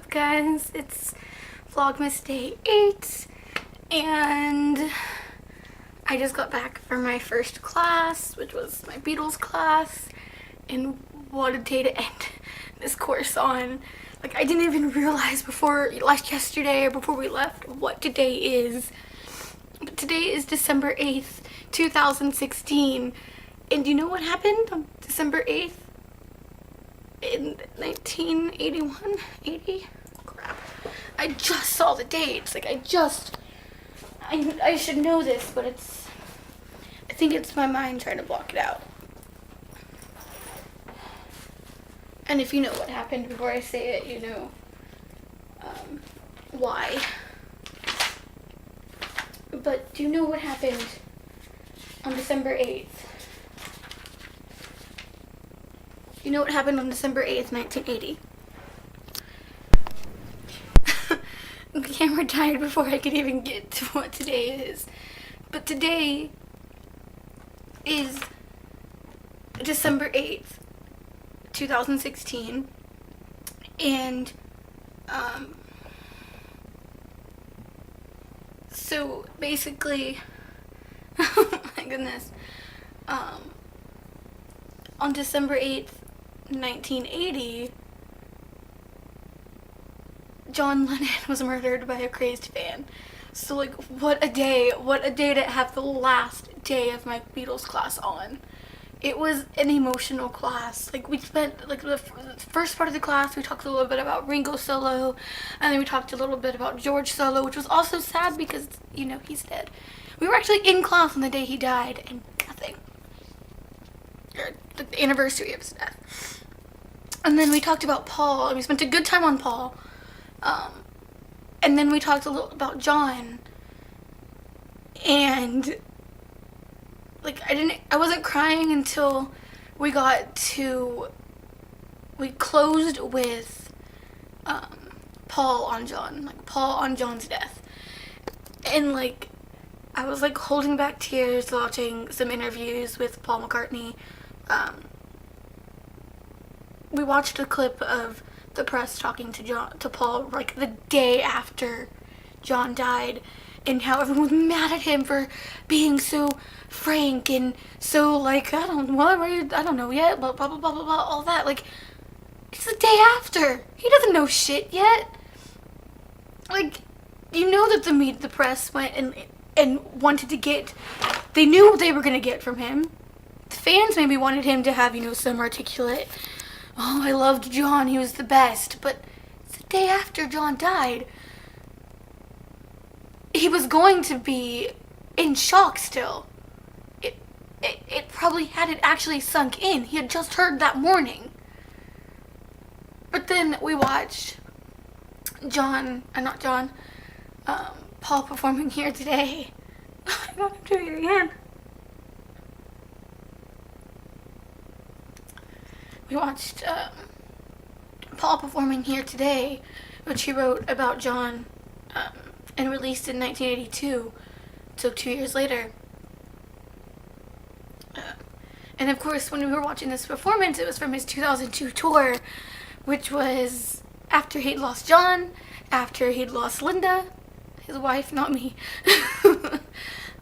guys? It's Vlogmas day 8 and I just got back from my first class, which was my Beatles class, and what a day to end this course on. Like, I didn't even realize yesterday or before we left what today is. But today is December 8th, 2016. And do you know what happened on December 8th? In 1981? 80? Crap. I just saw the dates. Like, I should know this, but I think it's my mind trying to block it out. And if you know what happened before I say it, you know why. But do you know what happened on December 8th? You know what happened on December 8th, 1980? The camera died before I could even get to what today is. But today is December 8th, 2016. And, so basically, oh my goodness, on December 8th, 1980, John Lennon was murdered by a crazed fan. So, like, what a day to have the last day of my Beatles class on. It was an emotional class. Like, we spent, like, the first part of the class, we talked a little bit about Ringo's solo, and then we talked a little bit about George's solo, which was also sad because, you know, he's dead. We were actually in class on the day he died, and nothing. Or the anniversary of his death. And then we talked about Paul, and we spent a good time on Paul. And then we talked a little about John. And, like, I wasn't crying until we closed with, Paul on John. Like, Paul on John's death. And, like, I was, like, holding back tears watching some interviews with Paul McCartney. We watched a clip of the press talking to Paul, like, the day after John died, and how everyone was mad at him for being so frank and so, like, I don't know yet, blah, blah, blah, blah, blah, blah, all that. Like, it's the day after. He doesn't know shit yet. Like, you know that the press went and wanted to get, they knew what they were going to get from him. The fans maybe wanted him to have, you know, some articulate, oh, I loved John, he was the best. But it's the day after John died. He was going to be in shock still. It probably hadn't actually sunk in. He had just heard that morning. But then we watched Paul performing here today. I got him doing it again. We watched Paul performing here today, which he wrote about John and released in 1982, so 2 years later. And of course, when we were watching this performance, it was from his 2002 tour, which was after he'd lost John, after he'd lost Linda, his wife, not me,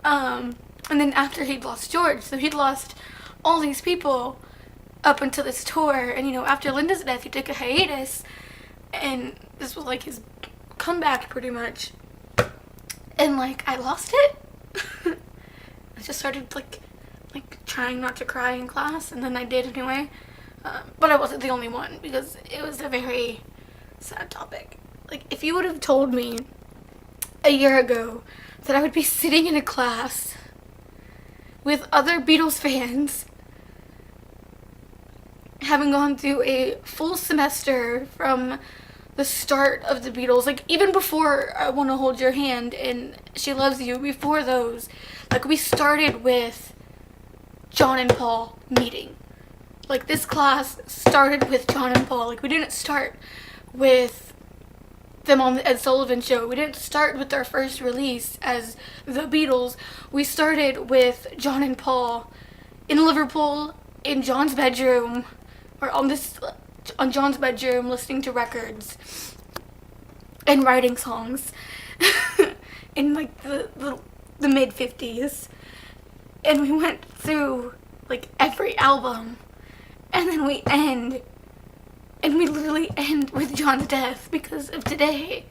and then after he'd lost George. So he'd lost all these people up until this tour, and, you know, after Linda's death, he took a hiatus, and this was, like, his comeback, pretty much. And, like, I lost it. I just started, like, trying not to cry in class, and then I did anyway. But I wasn't the only one, because it was a very sad topic. Like, if you would have told me a year ago that I would be sitting in a class with other Beatles fans, having gone through a full semester from the start of the Beatles, like, even before I Want to Hold Your Hand and She Loves You, before those, like, we started with John and Paul meeting. Like, this class started with John and Paul. Like, we didn't start with them on the Ed Sullivan Show. We didn't start with their first release as the Beatles. We started with John and Paul in Liverpool, in John's bedroom, or on John's bedroom, listening to records. and writing songs in like the mid-50s. And we went through like every album, and then we literally end with John's death because of today.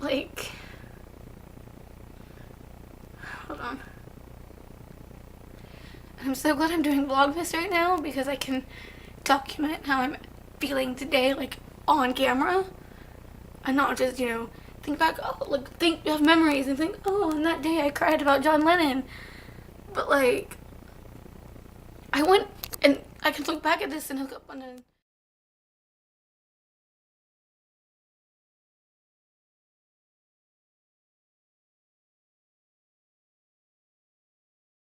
Like, hold on. I'm so glad I'm doing Vlogmas right now because I can document how I'm feeling today, like, on camera. And not just, you know, think back, oh, like, have memories and think, oh, on that day I cried about John Lennon. But, like, I went, and I can look back at this and hook up on a